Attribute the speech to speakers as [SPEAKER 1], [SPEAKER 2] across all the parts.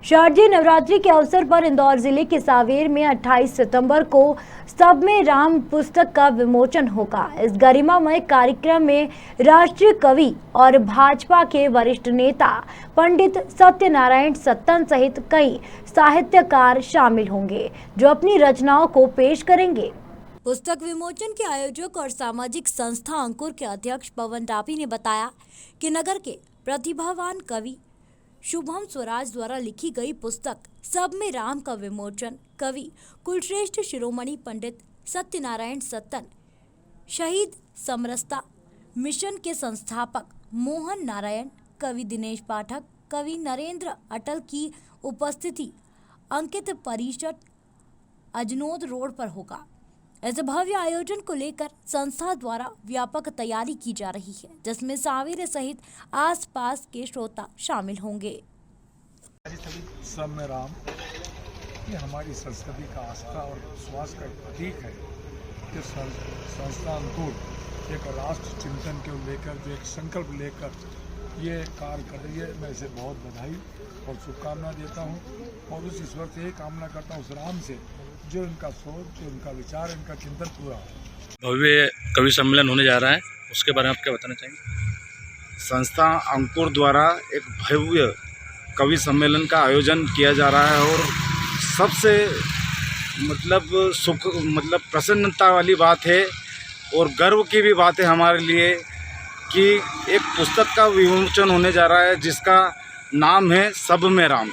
[SPEAKER 1] शारदीय नवरात्रि के अवसर पर इंदौर जिले के सांवेर में 28 सितंबर को सब में राम पुस्तक का विमोचन होगा। इस गरिमामय कार्यक्रम में राष्ट्रीय कवि और भाजपा के वरिष्ठ नेता पंडित सत्यनारायण सत्तन सहित कई साहित्यकार शामिल होंगे, जो अपनी रचनाओं को पेश करेंगे। पुस्तक विमोचन के आयोजक और सामाजिक संस्था अंकुर के अध्यक्ष पवन डाबी ने बताया कि नगर के प्रतिभावान कवि शुभम स्वराज द्वारा लिखी गई पुस्तक सब में राम का विमोचन कवि कुलश्रेष्ठ शिरोमणि पंडित सत्यनारायण सत्तन, शहीद समरसता मिशन के संस्थापक मोहन नारायण, कवि दिनेश पाठक, कवि नरेंद्र अटल की उपस्थिति अंकित परिषद अजनोद रोड पर होगा। इस भव्य आयोजन को लेकर संस्था द्वारा व्यापक तैयारी की जा रही है, जिसमें सांवेर सहित आसपास के श्रोता शामिल होंगे।
[SPEAKER 2] सब में राम ये हमारी संस्कृति का आस्था और विश्वास का प्रतीक है। कि संस्था अंकुर एक राष्ट्र चिंतन को लेकर जो एक संकल्प लेकर ये कार्य कर रही है, मैं इसे बहुत बधाई और शुभकामना देता हूँ और उस ईश्वर से यही कामना करता हूँ उस राम से जो इनका सोच, जो इनका विचार, इनका चिंतन पूरा हो।
[SPEAKER 3] भव्य कवि सम्मेलन होने जा रहा है, उसके बारे में आप क्या बताना चाहेंगे?
[SPEAKER 4] संस्था अंकुर द्वारा एक भव्य कवि सम्मेलन का आयोजन किया जा रहा है और सबसे प्रसन्नता वाली बात है और गर्व की भी बात है हमारे लिए कि एक पुस्तक का विमोचन होने जा रहा है जिसका नाम है सब में राम।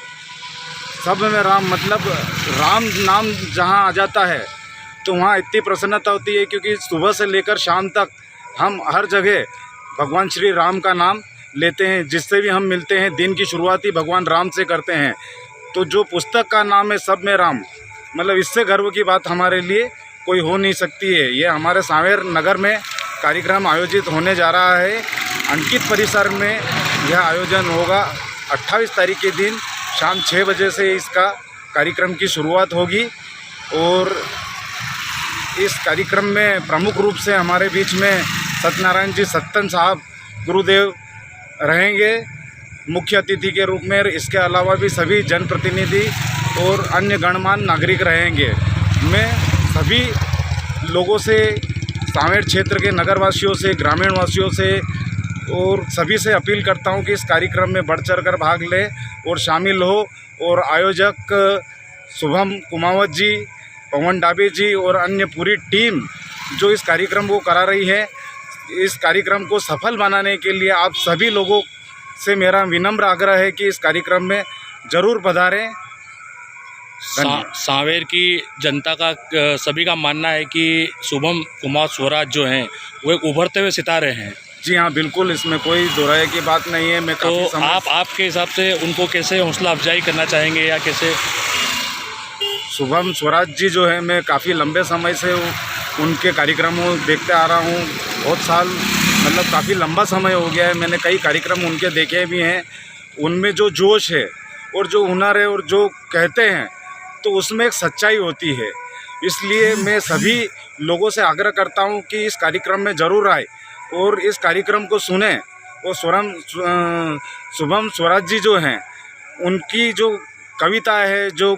[SPEAKER 4] सब में राम मतलब राम नाम जहाँ आ जाता है तो वहाँ इतनी प्रसन्नता होती है, क्योंकि सुबह से लेकर शाम तक हम हर जगह भगवान श्री राम का नाम लेते हैं। जिससे भी हम मिलते हैं दिन की शुरुआत ही भगवान राम से करते हैं। तो जो पुस्तक का नाम है सब में राम, मतलब इससे गर्व की बात हमारे लिए कोई हो नहीं सकती है। ये हमारे सांवेर नगर में कार्यक्रम आयोजित होने जा रहा है। अंकित परिसर में यह आयोजन होगा। 28 तारीख के दिन शाम 6 बजे से इसका कार्यक्रम की शुरुआत होगी और इस कार्यक्रम में प्रमुख रूप से हमारे बीच में सत्यनारायण जी सत्तन साहब गुरुदेव रहेंगे मुख्य अतिथि के रूप में। इसके अलावा भी सभी जनप्रतिनिधि और अन्य गणमान्य नागरिक रहेंगे। मैं सभी लोगों से, सांवेर क्षेत्र के नगरवासियों से, ग्रामीण वासियों से और सभी से अपील करता हूं कि इस कार्यक्रम में बढ़ चढ़ कर भाग ले और शामिल हो। और आयोजक शुभम कुमावत जी, पवन डाबी जी और अन्य पूरी टीम जो इस कार्यक्रम को करा रही है, इस कार्यक्रम को सफल बनाने के लिए आप सभी लोगों से मेरा विनम्र आग्रह है कि इस कार्यक्रम में ज़रूर पधारें।
[SPEAKER 3] सांवेर की जनता का सभी का मानना है कि शुभम कुमार स्वराज जो हैं वो एक उभरते हुए सितारे हैं।
[SPEAKER 4] जी हाँ, बिल्कुल, इसमें कोई दोहराए की बात नहीं है। मैं
[SPEAKER 3] तो आपके हिसाब से उनको कैसे हौसला अफजाई करना चाहेंगे या कैसे?
[SPEAKER 4] शुभम स्वराज जी जो है, मैं काफ़ी लंबे समय से उनके कार्यक्रमों देखते आ रहा हूँ। बहुत साल, मतलब काफ़ी लंबा समय हो गया है। मैंने कई कार्यक्रम उनके देखे भी हैं। उनमें जो जोश है और जो हुनर है और जो कहते हैं तो उसमें एक सच्चाई होती है। इसलिए मैं सभी लोगों से आग्रह करता हूँ कि इस कार्यक्रम में ज़रूर आए और इस कार्यक्रम को सुने। और शुभम स्वराज जी जो हैं, उनकी जो कविता है, जो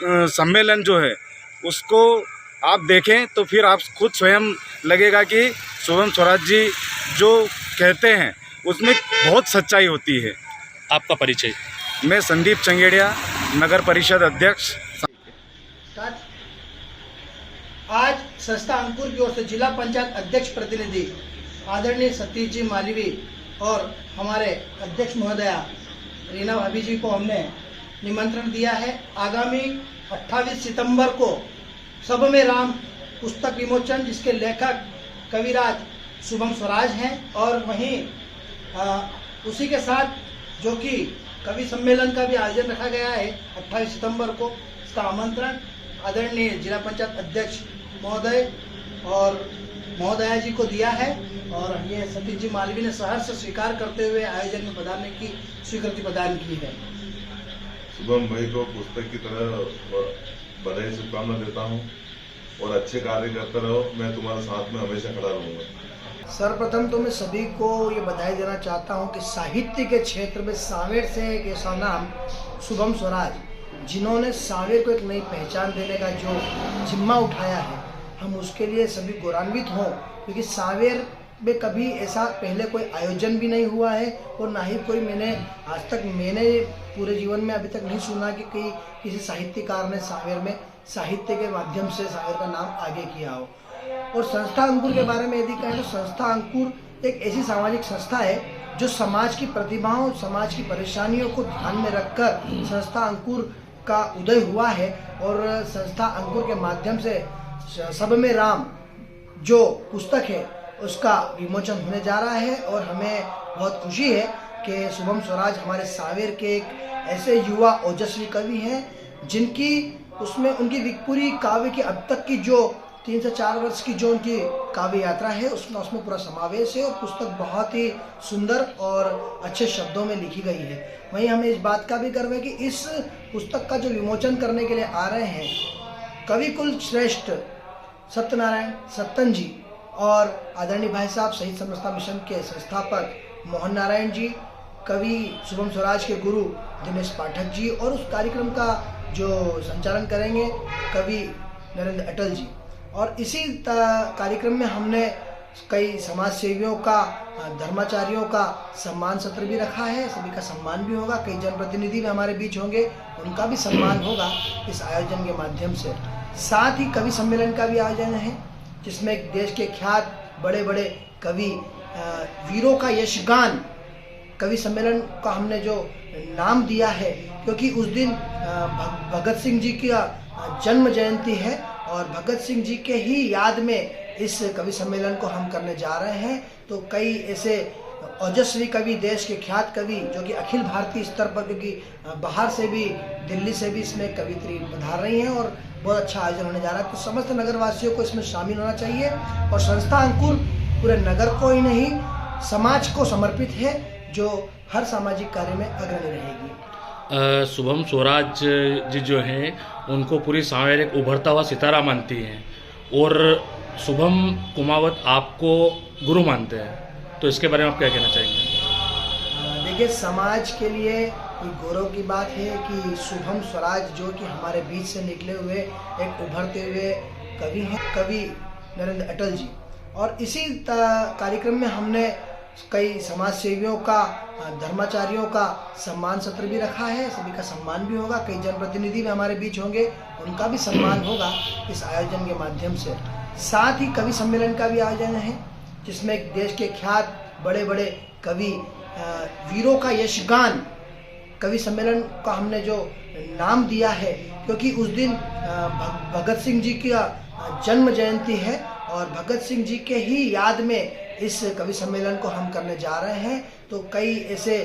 [SPEAKER 4] सम्मेलन जो है, उसको आप देखें तो फिर आप खुद स्वयं लगेगा कि शुभम स्वराज जी जो कहते हैं उसमें बहुत सच्चाई होती है।
[SPEAKER 3] आपका परिचय?
[SPEAKER 4] मैं संदीप चंगेड़िया, नगर परिषद अध्यक्ष।
[SPEAKER 5] आज संस्था अंकुर की ओर से जिला पंचायत अध्यक्ष प्रतिनिधि आदरणीय सतीश जी मालवी और हमारे अध्यक्ष महोदया रीना भाभी जी को हमने निमंत्रण दिया है। आगामी 28 सितंबर को सब में राम पुस्तक विमोचन, जिसके लेखक कविराज शुभम स्वराज हैं, और वहीं उसी के साथ जो कि कवि सम्मेलन का भी आयोजन रखा गया है 28 सितंबर को। इसका आमंत्रण आदरणीय जिला पंचायत अध्यक्ष महोदय और महोदया जी को दिया है और ये सतीश जी मालवी ने सहर्ष से स्वीकार करते हुए आयोजन में पधारने की स्वीकृति प्रदान की है।
[SPEAKER 6] शुभम भाई को पुस्तक की तरह बधाई शुभकामना देता हूँ और अच्छे कार्य करते रहो। मैं तुम्हारे साथ में हमेशा खड़ा रहूँगा।
[SPEAKER 5] सर्वप्रथम तो मैं सभी को ये बधाई देना चाहता हूँ कि साहित्य के क्षेत्र में सांवेर से एक ऐसा नाम शुभम स्वराज, जिन्होंने सावेर को एक नई पहचान देने का जो जिम्मा उठाया है, हम उसके लिए सभी गौरवान्वित हों, क्योंकि सावेर में कभी ऐसा पहले कोई आयोजन भी नहीं हुआ है और ना ही कोई मैंने पूरे जीवन में अभी तक नहीं सुना कि किसी साहित्यकार ने सावेर में साहित्य के माध्यम से सावेर का नाम आगे किया हो। और संस्था अंकुर के बारे में यदि कहें तो संस्था अंकुर एक ऐसी सामाजिक संस्था है जो समाज की प्रतिभाओं, समाज की परेशानियों को ध्यान में रखकर संस्था अंकुर का उदय हुआ है। और संस्था अंकुर के माध्यम से सब में राम जो पुस्तक है उसका विमोचन होने जा रहा है। और हमें बहुत खुशी है कि शुभम स्वराज हमारे सावेर के एक ऐसे युवा ओजस्वी कवि हैं जिनकी उसमें उनकी पूरी काव्य की अब तक की जो 3 से 4 वर्ष की जो उनकी काव्य यात्रा है उसमें पूरा समावेश है। और पुस्तक बहुत ही सुंदर और अच्छे शब्दों में लिखी गई है। वहीं हमें इस बात का भी गर्व है कि इस पुस्तक का जो विमोचन करने के लिए आ रहे हैं कवि कुल श्रेष्ठ सत्यनारायण सत्तन जी और आदरणीय भाई साहब शहीद समरसता मिशन के संस्थापक मोहन नारायण जी, कवि शुभम स्वराज के गुरु दिनेश पाठक जी, और उस कार्यक्रम का जो संचालन करेंगे कवि नरेंद्र अटल जी। और इसी कार्यक्रम में हमने कई समाज सेवियों का, धर्माचार्यों का सम्मान सत्र भी रखा है, सभी का सम्मान भी होगा। कई जनप्रतिनिधि भी हमारे बीच होंगे, उनका भी सम्मान होगा इस आयोजन के माध्यम से। साथ ही कवि सम्मेलन का भी आयोजन है जिसमें देश के ख्यात बड़े बड़े कवि वीरों का यशगान कवि सम्मेलन का हमने जो नाम दिया है, क्योंकि उस दिन भगत सिंह जी की जन्म जयंती है और भगत सिंह जी के ही याद में इस कवि सम्मेलन को हम करने जा रहे हैं। तो कई ऐसे ओजस्वी कवि, देश के ख्यात कवि जो कि अखिल भारतीय स्तर पर, क्योंकि बाहर से भी, दिल्ली से भी इसमें कवित्री पधार रही हैं और बहुत अच्छा आयोजन होने जा रहा है। तो समस्त नगरवासियों को इसमें शामिल होना चाहिए। और संस्था अंकुर पूरे नगर को ही नहीं समाज को समर्पित है जो हर सामाजिक कार्य में अग्रणी रहेगी।
[SPEAKER 3] शुभम स्वराज जी जो हैं उनको पूरी सावेर एक उभरता हुआ सितारा मानती हैं और शुभम कुमावत आपको गुरु मानते हैं, तो इसके बारे में आप क्या कहना चाहेंगे?
[SPEAKER 5] देखिए, समाज के लिए ये गौरव की बात है कि शुभम स्वराज जो कि हमारे बीच से निकले हुए एक उभरते हुए कवि हैं, कवि नरेंद्र अटल जी। और इसी कार्यक्रम में हमने कई समाज सेवियों का, धर्माचार्यों का सम्मान सत्र भी रखा है, सभी का सम्मान भी होगा। कई जनप्रतिनिधि भी हमारे बीच होंगे, उनका भी सम्मान होगा इस आयोजन के माध्यम से। साथ ही कवि सम्मेलन का भी आयोजन है जिसमें देश के ख्यात बड़े बड़े कवि वीरों का यशगान कवि सम्मेलन का हमने जो नाम दिया है, क्योंकि उस दिन भगत सिंह जी की जन्म जयंती है और भगत सिंह जी के ही याद में इस कवि सम्मेलन को हम करने जा रहे हैं। तो कई ऐसे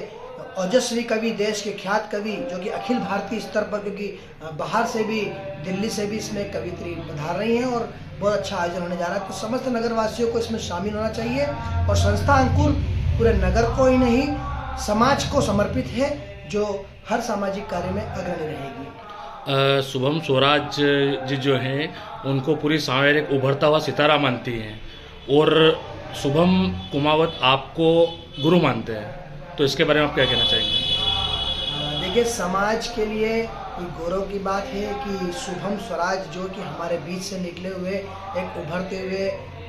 [SPEAKER 5] ओजस्वी कवि, देश के ख्यात कवि जो कि अखिल भारतीय स्तर पर, क्योंकि बाहर से भी, दिल्ली से भी इसमें कवित्री पधार रही हैं और बहुत अच्छा आयोजन होने जा रहा है। तो समस्त नगरवासियों को इसमें शामिल होना चाहिए। और संस्था अंकुर पूरे नगर को ही नहीं समाज को समर्पित है जो हर सामाजिक कार्य में अग्रणी रहेगी।
[SPEAKER 3] शुभम स्वराज जी जो हैं उनको पूरी सावेर एक उभरता हुआ सितारा मानती हैं और शुभम कुमावत आपको गुरु मानते हैं, तो इसके बारे में आप क्या कहना चाहेंगे?
[SPEAKER 5] देखिए, समाज के लिए ये गौरव की बात है कि शुभम स्वराज जो कि हमारे बीच से निकले हुए एक उभरते हुए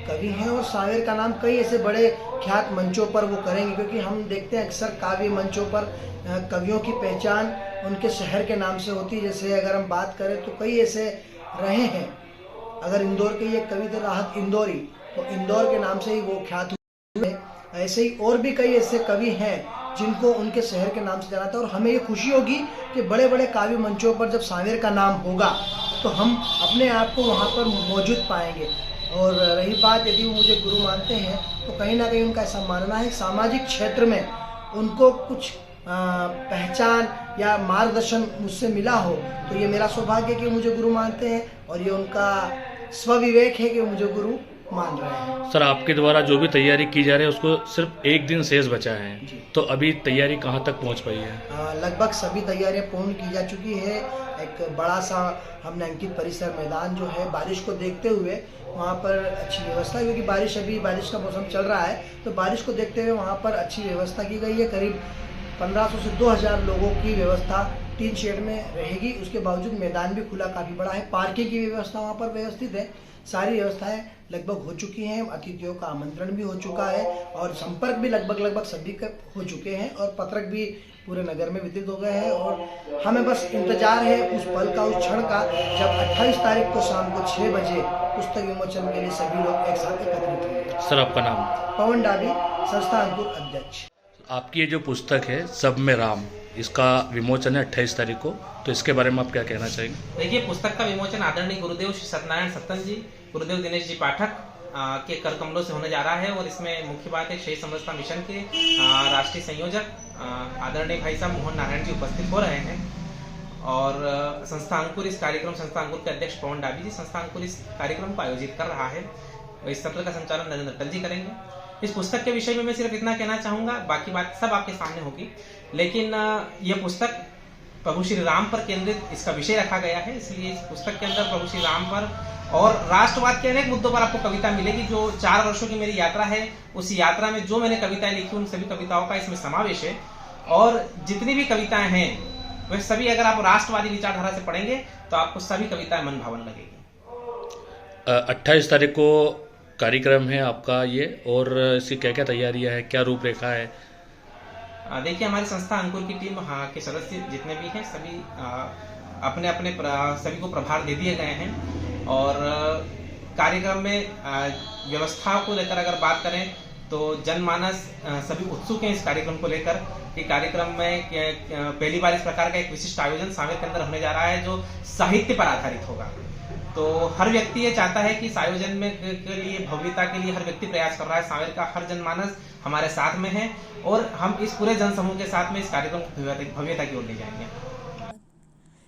[SPEAKER 5] कवि हैं और सावेर का नाम कई ऐसे बड़े ख्यात मंचों पर वो करेंगे, क्योंकि हम देखते हैं अक्सर काव्य मंचों पर कवियों की पहचान उनके शहर के नाम से होती है। जैसे अगर हम बात करें तो कई ऐसे रहे हैं, अगर इंदौर के ये कवि थे राहत इंदौरी, तो इंदौर के नाम से ही वो ख्यात हुए। ऐसे ही और भी कई ऐसे कवि हैं जिनको उनके शहर के नाम से जाना था। और हमें ये खुशी होगी कि बड़े बड़े काव्य मंचों पर जब सावेर का नाम होगा तो हम अपने आप को वहाँ पर मौजूद पाएंगे। और रही बात यदि वो मुझे गुरु मानते हैं तो कहीं ना कहीं उनका ऐसा मानना है सामाजिक क्षेत्र में उनको कुछ पहचान या मार्गदर्शन मुझसे मिला हो, तो ये मेरा सौभाग्य है कि मुझे गुरु मानते हैं और ये उनका स्वविवेक है कि वो मुझे गुरु मान रहे हैं।
[SPEAKER 3] सर, आपके द्वारा जो भी तैयारी की जा रही है उसको सिर्फ एक दिन शेष बचा है, तो अभी तैयारी कहाँ तक पहुँच पाई है?
[SPEAKER 5] लगभग सभी तैयारियां पूर्ण की जा चुकी है। एक बड़ा सा हमने अंकित परिसर मैदान जो है, बारिश को देखते हुए वहाँ पर अच्छी व्यवस्था, क्योंकि बारिश का मौसम चल रहा है, तो बारिश को देखते हुए वहाँ पर अच्छी व्यवस्था की गई है। करीब 1500 से 2000 लोगों की व्यवस्था टीन शेड में रहेगी। उसके बावजूद मैदान भी खुला काफ़ी बड़ा है, पार्किंग की भी व्यवस्था वहाँ पर व्यवस्थित है। सारी व्यवस्थाएं लगभग हो चुकी हैं, अतिथियों का आमंत्रण भी हो चुका है और संपर्क भी लगभग सभी का हो चुके हैं और पत्रक भी पूरे नगर में वितरित हो गए हैं। और हमें बस इंतजार है उस पल का, उस क्षण का, जब 28 तारीख को शाम को 6 बजे पुस्तक विमोचन के लिए सभी लोग एक साथ एकत्रित होंगे।
[SPEAKER 3] सर, आपका नाम?
[SPEAKER 5] पवन डाबी, संस्था अंकुर अध्यक्ष।
[SPEAKER 3] आपकी ये जो पुस्तक है सब में राम, इसका विमोचन है 28 तारीख को, तो इसके बारे में आप क्या कहना चाहेंगे?
[SPEAKER 7] देखिए, पुस्तक का विमोचन आदरणीय गुरुदेव श्री सत्यनारायण सत्तन जी, गुरुदेव दिनेश जी पाठक के कर कमलों से होने जा रहा है। और इसमें मुख्य बात है शहीद समरसता मिशन के राष्ट्रीय संयोजक आदरणीय भाई साहब मोहन नारायण जी उपस्थित हो रहे हैं। और संस्था अंकुर इस कार्यक्रम, संस्था अंकुर के अध्यक्ष पवन डाबी जी, संस्था अंकुर इस कार्यक्रम को आयोजित कर रहा है। इस सत्र का संचालन नरेंद्र अटल जी करेंगे। इस पुस्तक के विषय में मैं सिर्फ इतना कहना चाहूँगा, बाकी बात सब आपके सामने होगी। लेकिन यह पुस्तक प्रभु श्री राम पर केंद्रित इसका विषय रखा गया है, इसलिए इस पुस्तक के अंदर प्रभु श्री राम पर और राष्ट्रवाद के अनेक मुद्दों पर आपको कविता मिलेगी। जो 4 वर्षों की मेरी यात्रा है, उस यात्रा में जो मैंने कविताएं लिखी, उन सभी कविताओं का इसमें समावेश है। और जितनी भी कविताएं हैं वह सभी अगर आप राष्ट्रवादी विचारधारा से पढ़ेंगे तो आपको सभी कविताएं मन भावन लगेगी।
[SPEAKER 3] 28 तारीख को कार्यक्रम है आपका ये, और इसकी क्या क्या तैयारियां है, क्या रूपरेखा है?
[SPEAKER 7] देखिए, हमारी संस्था अंकुर की टीम के सदस्य जितने भी हैं सभी अपने अपने सभी को प्रभार दे दिए गए हैं। और कार्यक्रम में व्यवस्था को लेकर अगर बात करें तो जनमानस सभी उत्सुक हैं इस कार्यक्रम को लेकर कि कार्यक्रम में पहली बार इस प्रकार का एक विशिष्ट आयोजन सांवेर के अंदर होने जा रहा है जो साहित्य पर आधारित होगा। तो हर व्यक्ति ये चाहता है कि इस आयोजन में के लिए, भव्यता के लिए हर व्यक्ति प्रयास कर रहा है। सांवेर का हर जनमानस हमारे साथ में है और हम इस पूरे जनसमूह के साथ में इस कार्यक्रम को भव्यता की ओर ले जाएंगे।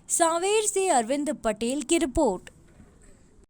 [SPEAKER 1] सांवेर से अरविंद पटेल की रिपोर्ट।